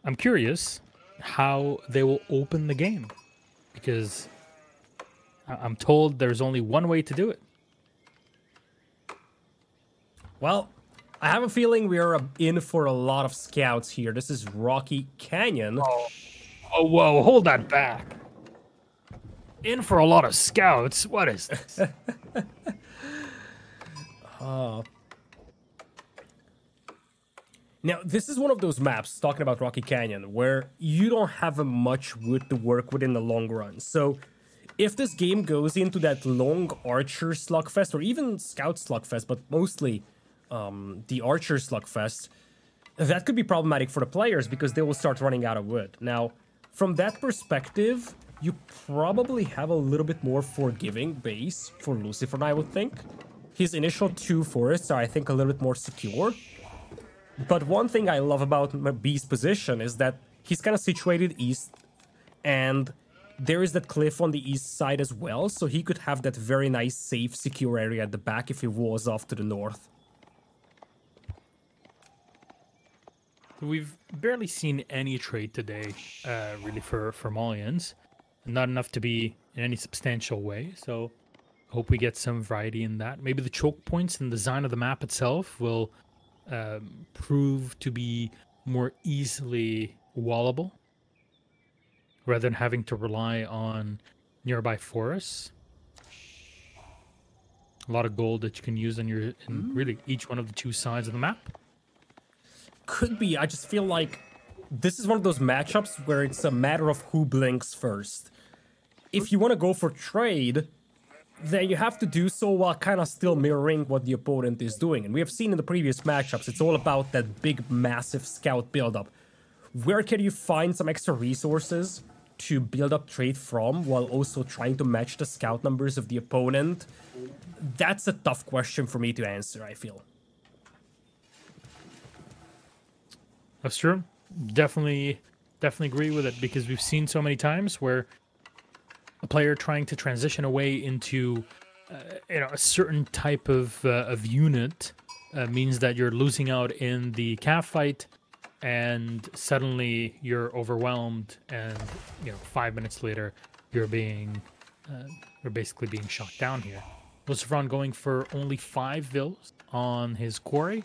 I'm curious how they will open the game, because I'm told there's only one way to do it. Well, I have a feeling we are in for a lot of scouts here. This is Rocky Canyon. Oh, whoa, hold that back. In for a lot of scouts? What is this? Now, this is one of those maps, talking about Rocky Canyon, where you don't have much wood to work with in the long run. So, if this game goes into that long Archer Slugfest, or even Scout Slugfest, but mostly the Archer Slugfest, that could be problematic for the players because they will start running out of wood. Now, from that perspective, you probably have a little bit more forgiving base for LucifroN, I would think. His initial 2 forests are, I think, a little bit more secure. But one thing I love about B's position is that he's kind of situated east, and there is that cliff on the east side as well, so he could have that very nice, safe, secure area at the back if he was off to the north. We've barely seen any trade today, really, for Malians. Not enough to be in any substantial way, so hope we get some variety in that. Maybe the choke points and design of the map itself will prove to be more easily wallable, rather than having to rely on nearby forests. A lot of gold that you can use in really each one of the 2 sides of the map. Could be. I just feel like this is one of those matchups where it's a matter of who blinks first. If you want to go for trade, then you have to do so while kind of still mirroring what the opponent is doing. And we have seen in the previous matchups, it's all about that big, massive scout buildup. Where can you find some extra resources to build up trade from while also trying to match the scout numbers of the opponent? That's a tough question for me to answer, I feel. That's true. Definitely agree with it, because we've seen so many times where a player trying to transition away into a certain type of unit means that you're losing out in the calf fight, and suddenly you're overwhelmed, and 5 minutes later you're basically being shot down here. LucifroN going for only 5 vills on his quarry,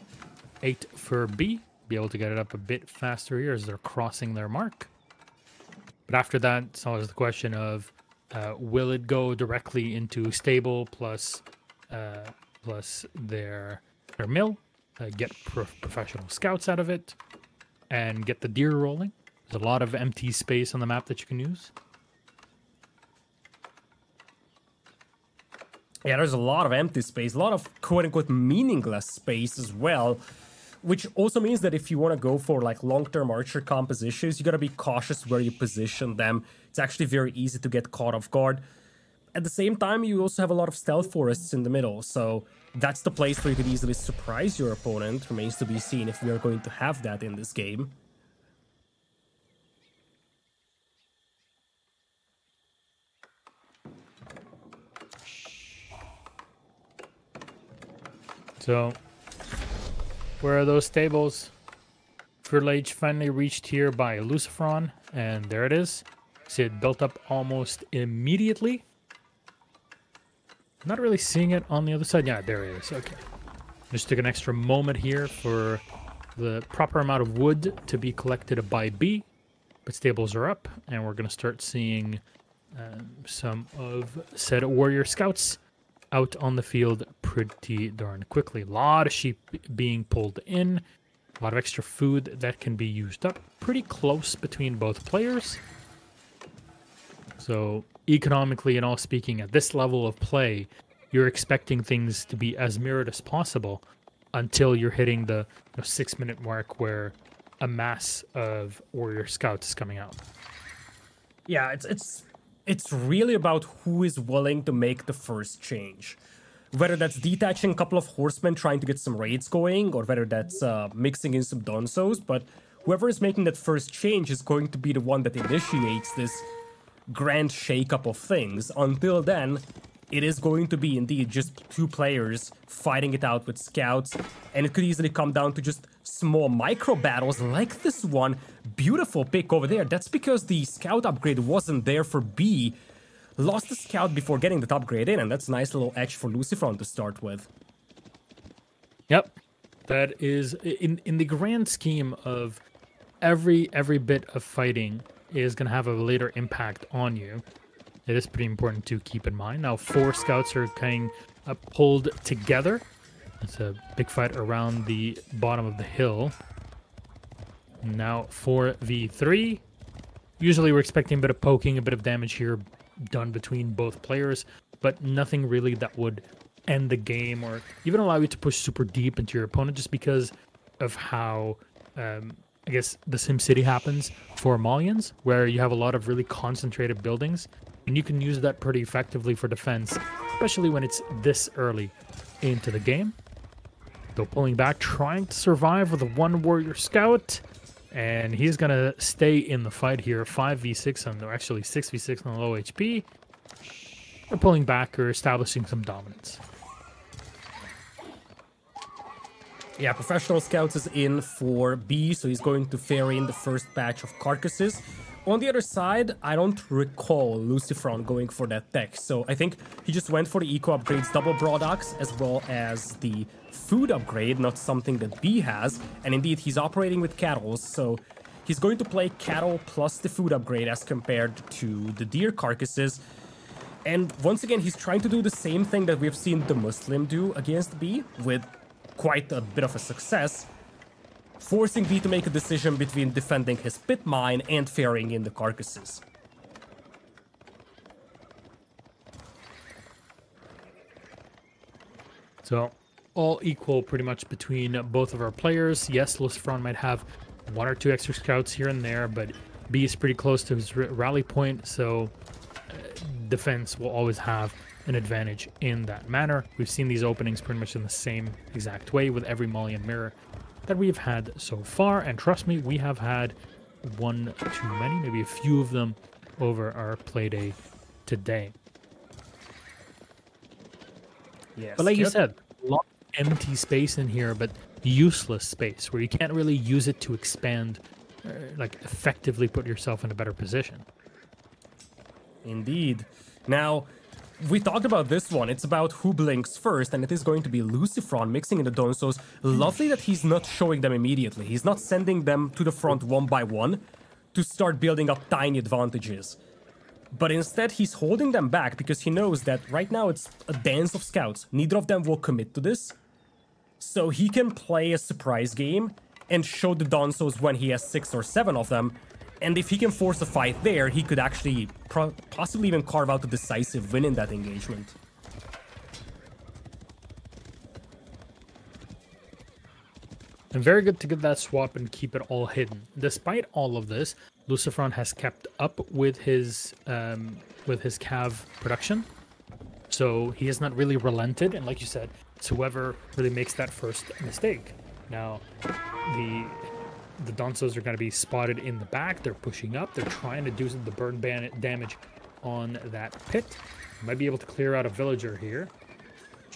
8 for B. Be able to get it up a bit faster here as they're crossing their mark. But after that, it's always the question of will it go directly into stable plus their mill, get professional scouts out of it, and get the deer rolling. There's a lot of empty space on the map that you can use. Yeah, there's a lot of empty space, a lot of quote-unquote meaningless space as well. Which also means that if you want to go for like long-term archer compositions, you got to be cautious where you position them. It's actually very easy to get caught off guard. At the same time, you also have a lot of stealth forests in the middle, so that's the place where you could easily surprise your opponent. Remains to be seen if we are going to have that in this game. So, where are those stables? Village finally reached here by LucifroN, and there it is. See it built up almost immediately. Not really seeing it on the other side. Yeah, there it is. Okay. Just took an extra moment here for the proper amount of wood to be collected by B. But stables are up, and we're going to start seeing some of said warrior scouts out on the field pretty darn quickly. A lot of sheep being pulled in. A lot of extra food that can be used up. Pretty close between both players. So economically and all speaking, at this level of play, you're expecting things to be as mirrored as possible until you're hitting the 6-minute mark where a mass of warrior scouts is coming out. Yeah, it's really about who is willing to make the first change. Whether that's detaching a couple of horsemen trying to get some raids going, or whether that's mixing in some donzos, but whoever is making that first change is going to be the one that initiates this grand shakeup of things. Until then, it is going to be indeed just 2 players fighting it out with scouts, and it could easily come down to just small micro battles like this one. Beautiful pick over there. That's because the scout upgrade wasn't there for B. Lost the scout before getting that upgrade in, and that's a nice little edge for LucifroN to start with. Yep. That is, in the grand scheme of every bit of fighting is going to have a later impact on you. It is pretty important to keep in mind. Now, 4 scouts are kind of pulled together. It's a big fight around the bottom of the hill. Now, 4v3. Usually we're expecting a bit of poking, a bit of damage here done between both players, but nothing really that would end the game or even allow you to push super deep into your opponent, just because of how, I guess, the SimCity happens for Malians, where you have a lot of really concentrated buildings, and you can use that pretty effectively for defense, especially when it's this early into the game. So pulling back, trying to survive with a 1 warrior scout, and he's going to stay in the fight here. 5v6 on, or actually 6v6 on low HP. Or pulling back or establishing some dominance. Yeah, Professional Scouts is in for B, so he's going to ferry in the first batch of carcasses. On the other side, I don't recall LucifroN going for that tech, so I think he just went for the eco upgrades, double broad axe, as well as the food upgrade, not something that B has, and indeed he's operating with cattle, so he's going to play cattle plus the food upgrade as compared to the deer carcasses. And once again, he's trying to do the same thing that we've seen the Muslim do against B, with quite a bit of a success, forcing B to make a decision between defending his pit mine and ferrying in the carcasses. So, all equal pretty much between both of our players. Yes, LucifroN might have 1 or 2 extra scouts here and there, but B is pretty close to his rally point, so defense will always have an advantage in that manner. We've seen these openings pretty much in the same exact way with every Malian mirror that we've had so far, and trust me, we have had one too many, maybe a few of them over our playday today. Yes, but like you said, a lot of empty space in here, but useless space where you can't really use it to expand, like effectively put yourself in a better position. Indeed. Now, we talked about this one. It's about who blinks first, and it is going to be LucifroN mixing in the Donsos. Lovely that he's not showing them immediately. He's not sending them to the front one by one to start building up tiny advantages. But instead, he's holding them back because he knows that right now it's a dance of scouts. Neither of them will commit to this. So he can play a surprise game and show the Donsos when he has 6 or 7 of them. And if he can force a fight there, he could actually possibly even carve out a decisive win in that engagement. And very good to get that swap and keep it all hidden. Despite all of this, LucifroN has kept up with his cav production. So he has not really relented, and like you said, it's whoever really makes that first mistake. Now, the Donsos are going to be spotted in the back. They're pushing up. They're trying to do the burn damage on that pit. Might be able to clear out a villager here.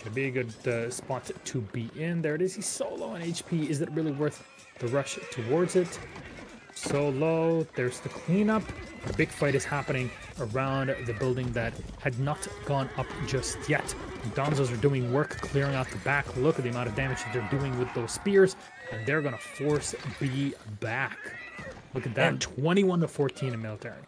Should be a good spot to be in. There it is. He's so low on HP. Is it really worth the rush towards it? So low. There's the cleanup. A big fight is happening around the building that had not gone up just yet. The Donzos are doing work clearing out the back. Look at the amount of damage that they're doing with those spears. And they're going to force B back. Look at that. And 21-14 in military.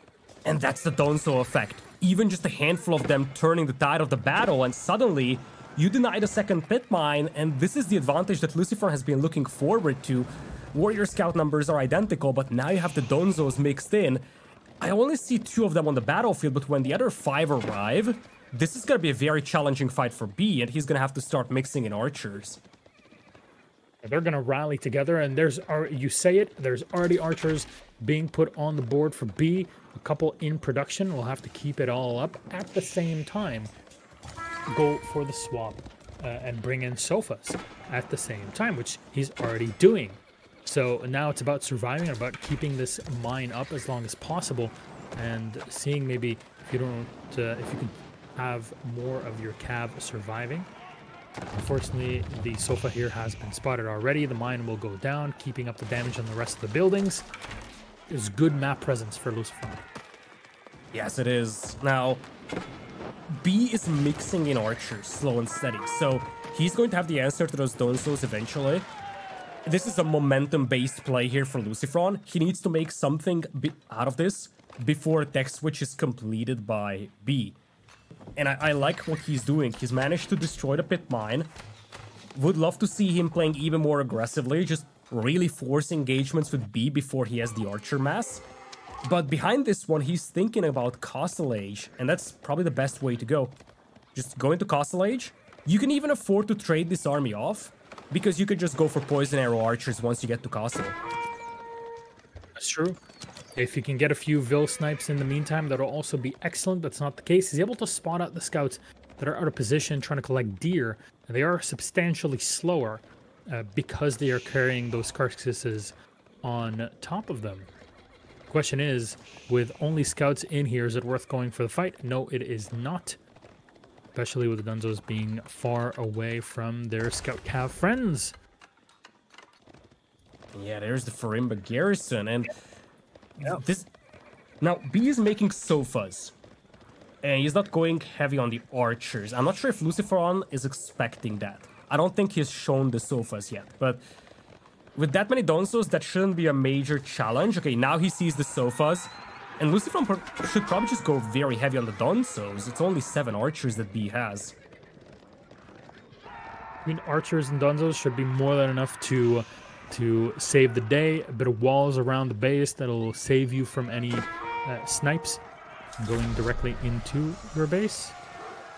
And that's the Donso effect. Even just a handful of them turning the tide of the battle, and suddenly you deny the second pit mine, and this is the advantage that LucifroN has been looking forward to. Warrior scout numbers are identical, but now you have the Donzos mixed in. I only see 2 of them on the battlefield, but when the other 5 arrive, this is going to be a very challenging fight for B, and he's going to have to start mixing in archers. They're going to rally together, and there's already archers being put on the board for B. A couple in production. We'll have to keep it all up at the same time. Go for the swap and bring in sofas at the same time, which he's already doing. So now it's about surviving, about keeping this mine up as long as possible, and seeing maybe if you can have more of your cav surviving. Unfortunately, the sofa here has been spotted already. The mine will go down, keeping up the damage on the rest of the buildings. There's good map presence for LucifroN. Yes, it is. Now, B is mixing in archers, slow and steady. So he's going to have the answer to those Donzos eventually. This is a momentum-based play here for LucifroN. He needs to make something out of this before tech switch is completed by B. And I like what he's doing. He's managed to destroy the pit mine. Would love to see him playing even more aggressively, just really force engagements with B before he has the archer mass. But behind this one, he's thinking about Castle Age, and that's probably the best way to go. Just go into Castle Age. You can even afford to trade this army off, because you could just go for poison arrow archers once you get to Castle. That's true. If you can get a few Vil snipes in the meantime, that'll also be excellent. That's not the case. He's able to spot out the scouts that are out of position trying to collect deer. And they are substantially slower because they are carrying those carcasses on top of them. The question is, with only scouts in here, is it worth going for the fight? No, it is not. Especially with the Dunzos being far away from their scout cav friends. Yeah, there's the Farimba garrison, and this... Now, B is making sofas, and he's not going heavy on the archers. I'm not sure if LucifroN is expecting that. I don't think he's shown the sofas yet, but with that many Donzos, that shouldn't be a major challenge. Okay, now he sees the sofas, and LucifroN should probably just go very heavy on the Donzos. It's only 7 archers that B has. I mean, archers and Dunzos should be more than enough to save the day. A bit of walls around the base that'll save you from any snipes going directly into your base.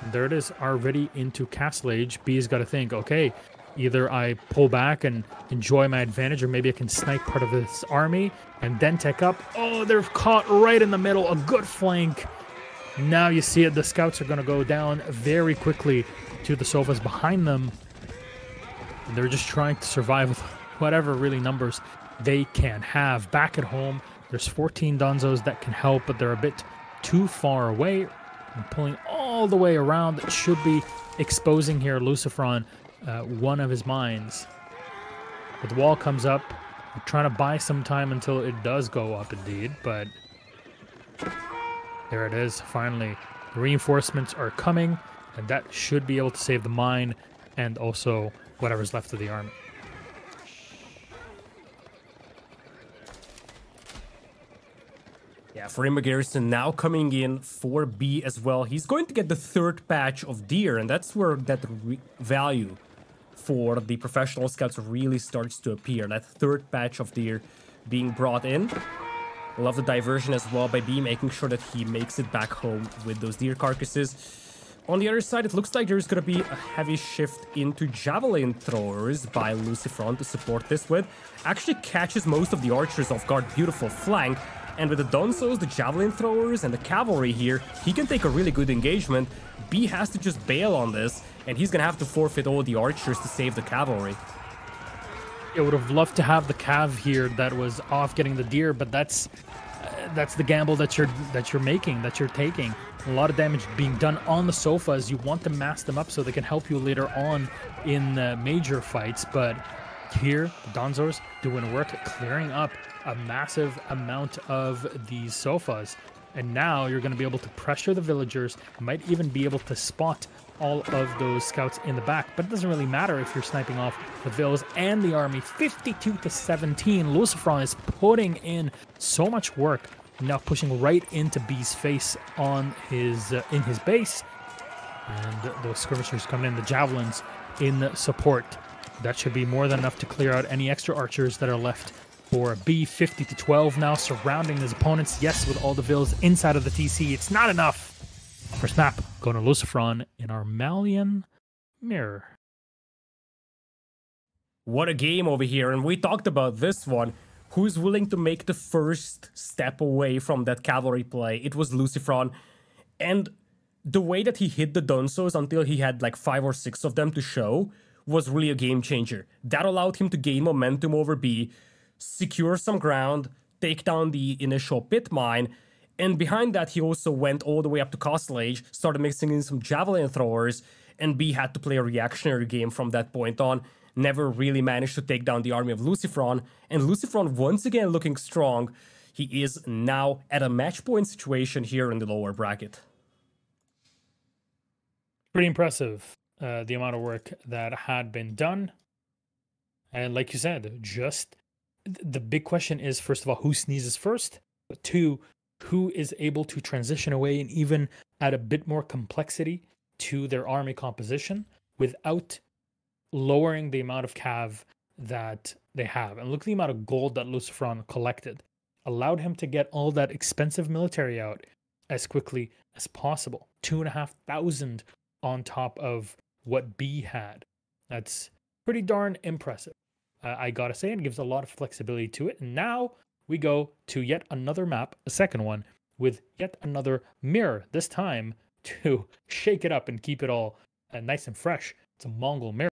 And there it is, already into Castle Age. B's got to think, okay, either I pull back and enjoy my advantage, or maybe I can snipe part of this army and then take up. Oh, they're caught right in the middle. A good flank. Now you see it. The scouts are going to go down very quickly to the sofas behind them. And they're just trying to survive with whatever really numbers they can have. Back at home, there's 14 Donzos that can help, but they're a bit too far away. And pulling all the way around, that should be exposing here LucifroN one of his mines. But the wall comes up. We're trying to buy some time until it does go up indeed, but there it is. Finally, the reinforcements are coming, and that should be able to save the mine and also whatever's left of the army. Yeah, Farimba garrison now coming in for B as well. He's going to get the 3rd batch of deer, and that's where that value for the professional scouts really starts to appear. That 3rd batch of deer being brought in. Love the diversion as well by B, making sure that he makes it back home with those deer carcasses. On the other side, it looks like there's going to be a heavy shift into javelin throwers by LucifroN to support this with. Actually catches most of the archers off guard. Beautiful flank. And with the Donzos, the javelin throwers, and the cavalry here, he can take a really good engagement. B has to just bail on this, and he's going to have to forfeit all the archers to save the cavalry. I would have loved to have the cav here that was off getting the deer, but that's the gamble that you're taking. A lot of damage being done on the sofas. You want to mass them up so they can help you later on in major fights, but here the Donzos doing work, clearing up a massive amount of these sofas, and now you're going to be able to pressure the villagers. You might even be able to spot all of those scouts in the back, but it doesn't really matter if you're sniping off the vills and the army. 52-17. LucifroN is putting in so much work, now pushing right into B's face on his in his base, and those skirmishers coming in, the javelins in support. That should be more than enough to clear out any extra archers that are left for B. 50-12 now, surrounding his opponents. Yes, with all the vills inside of the TC, it's not enough. First map, going to LucifroN in our Malian mirror. What a game over here, and we talked about this one. Who's willing to make the first step away from that cavalry play? It was LucifroN, and the way that he hit the Donzos until he had like 5 or 6 of them to show was really a game changer. That allowed him to gain momentum over B, secure some ground, take down the initial pit mine, and behind that he also went all the way up to Castle Age, started mixing in some javelin throwers, and B had to play a reactionary game from that point on. Never really managed to take down the army of LucifroN, and LucifroN once again looking strong. He is now at a match point situation here in the lower bracket. Pretty impressive, the amount of work that had been done. And like you said, just the big question is, first of all, who sneezes first? But two, who is able to transition away and even add a bit more complexity to their army composition without lowering the amount of cav that they have. And look at the amount of gold that LucifroN collected. Allowed him to get all that expensive military out as quickly as possible. 2,500 on top of what B had. That's pretty darn impressive. I gotta say, it gives a lot of flexibility to it. And now we go to yet another map, a second one, with yet another mirror, this time to shake it up and keep it all nice and fresh. It's a Mongol mirror.